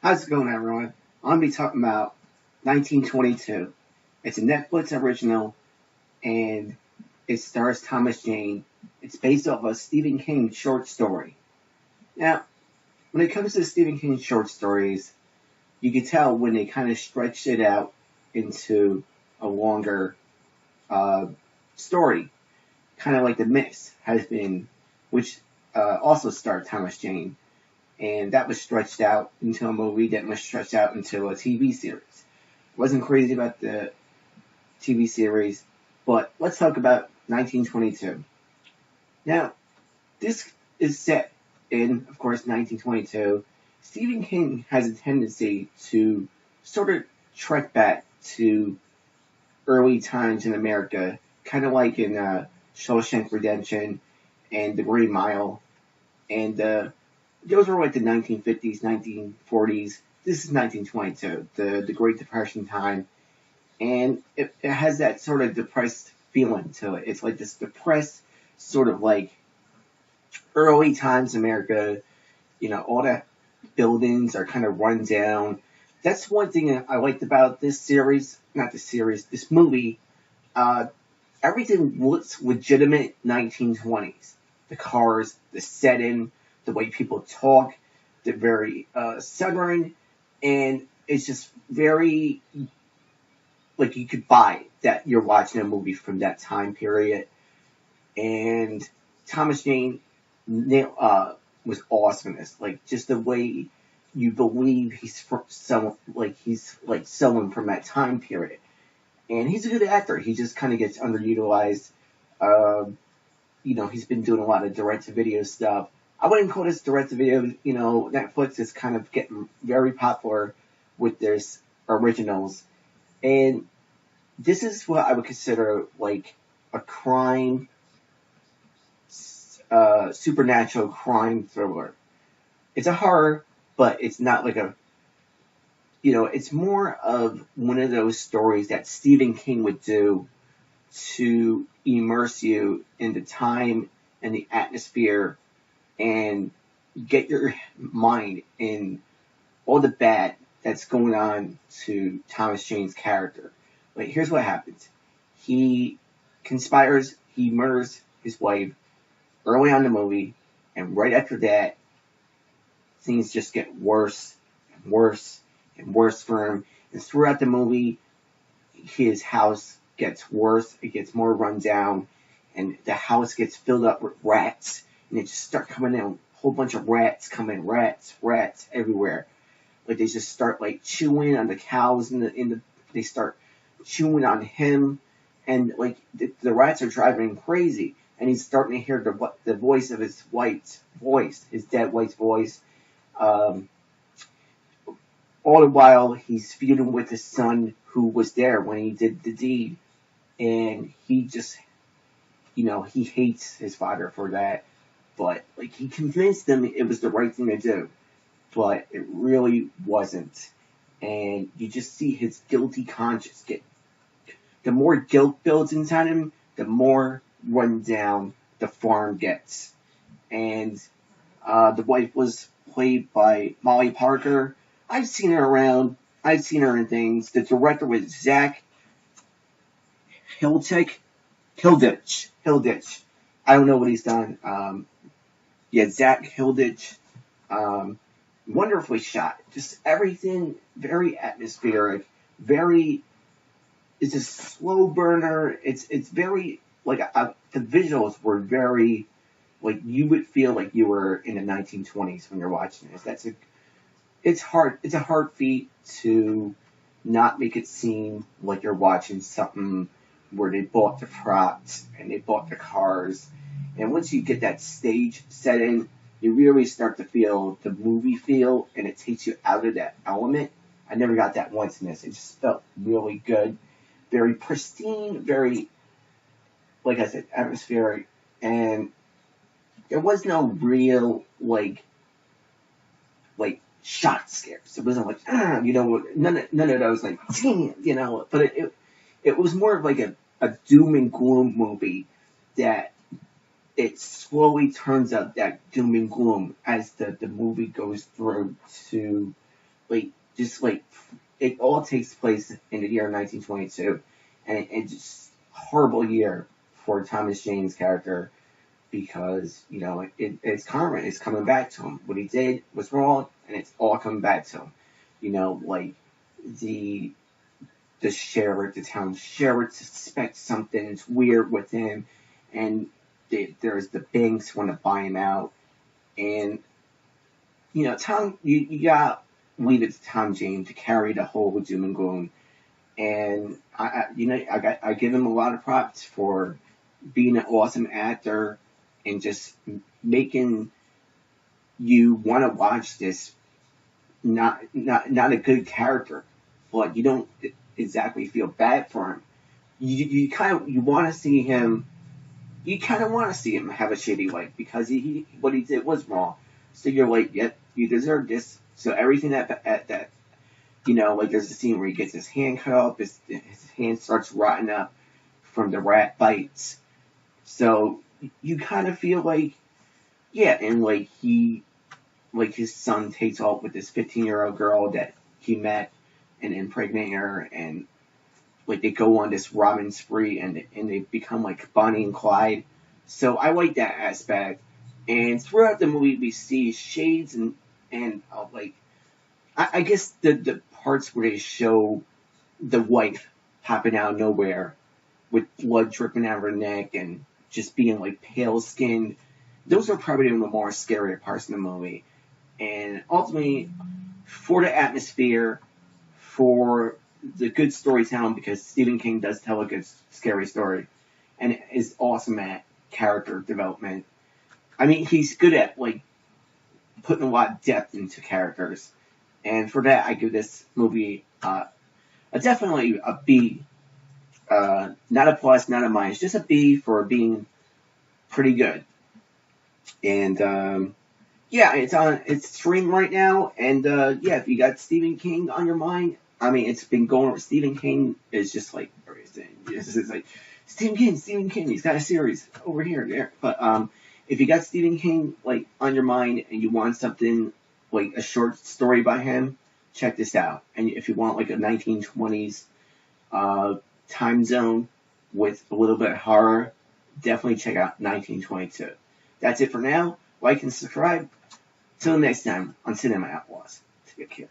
How's it going, everyone? I'm going to be talking about 1922. It's a Netflix original, and it stars Thomas Jane. It's based off a Stephen King short story. Now, when it comes to Stephen King short stories, you can tell when they kind of stretched it out into a longer uh, story, kind of like The Mist has been, which also starred Thomas Jane. And that was stretched out into a movie that was stretched out into a TV series. Wasn't crazy about the TV series, but let's talk about 1922. Now, this is set in, of course, 1922. Stephen King has a tendency to sort of trek back to early times in America, kind of like in Shawshank Redemption and The Green Mile, and those were like the 1950s, 1940s. This is 1922, the Great Depression time, and it has that sort of depressed feeling to it. It's like this depressed sort of like early times America. All the buildings are kind of run down. That's one thing I liked about this series, not the series, this movie. Uh, Everything looks legitimate 1920s. The cars, the setting, the way people talk, they're very Southern, and it's just very like you could buy that you're watching a movie from that time period. And Thomas Jane was awesome in this, like just the way you believe he's from he's like someone from that time period, and he's a good actor. He just kind of gets underutilized. Um, he's been doing a lot of direct-to-video stuff. I wouldn't call this direct-to-video. Netflix is kind of getting very popular with their originals. And this is what I would consider like a crime, supernatural crime thriller. It's a horror, but it's not like it's more of one of those stories that Stephen King would do to immerse you in the time and the atmosphere and get your mind in all the bad that's going on to Thomas Jane's character. But here's what happens. He conspires, he murders his wife early on in the movie, and right after that, things just get worse and worse and worse for him. And throughout the movie, his house gets worse, it gets more run down, and the house gets filled up with rats, and they just start coming in, a whole bunch of rats come in, rats everywhere. Like they just start like chewing on the cows they start chewing on him, and like the rats are driving him crazy, and he's starting to hear the voice of his wife's voice, his dead wife's voice. Um, all the while he's feuding with his son who was there when he did the deed, and he just he hates his father for that, but like he convinced them it was the right thing to do, but it really wasn't. And you just see his guilty conscience get, the more guilt builds inside him, the more run down the farm gets. And the wife was played by Molly Parker. I've seen her around. I've seen her in things. The director was Zach Hilditch. Hilditch. I don't know what he's done. Zach Hilditch. Wonderfully shot. Just everything very atmospheric. Very. It's a slow burner. It's very like the visuals were very like you would feel like you were in the 1920s when you're watching this. It's hard. It's a hard feat to not make it seem like you're watching something where they bought the props and they bought the cars. And once you get that stage setting, you really start to feel the movie feel, and it takes you out of that element. I never got that once in this. It just felt really good. Very pristine, very, like I said, atmospheric. And there was no real, like shot scares. It wasn't like, none of those, like, but it was more of like a doom and gloom movie that it slowly turns up that doom and gloom as the movie goes through to like just like it all takes place in the year 1922, and it's just horrible year for Thomas Jane's character because it's karma. It's coming back to him. What he did was wrong, and it's all coming back to him. Like the the town sheriff suspects something's weird with him, and there's the banks want to buy him out, and Tom, you got leave it to Tom Jane to carry the whole doom and gloom, and I give him a lot of props for being an awesome actor and just making you want to watch this. Not a good character, but you don't exactly feel bad for him. You kind of want to see him. You kind of want to see him have a shitty life because what he did was wrong. So you're like, yep, you deserve this. So everything that like there's a scene where he gets his hand cut off, his hand starts rotting up from the rat bites. So you kind of feel like, yeah, and like his son takes off with this 15-year-old girl that he met and impregnate her, and like they go on this robbing spree, and they become like Bonnie and Clyde. So I like that aspect. And throughout the movie, we see shades and like I guess the parts where they show the wife popping out of nowhere with blood dripping out of her neck and just being like pale skinned. Those are probably the more scary parts in the movie. And ultimately, for the atmosphere, for the good storytelling, because Stephen King does tell a good scary story, and is awesome at character development. I mean, he's good at like putting a lot of depth into characters, and for that, I give this movie definitely a B. Not a plus, not a minus, just a B for being pretty good. And yeah, it's streaming right now, and yeah, if you got Stephen King on your mind, I mean, it's been going. Stephen King is just like everything. It's like Stephen King. He's got a series over here, there. But if you got Stephen King like on your mind and you want something like a short story by him, check this out. And if you want like a 1920s time zone with a little bit of horror, definitely check out 1922. That's it for now. Like and subscribe. Till next time on Cinema Outlaws. Take care.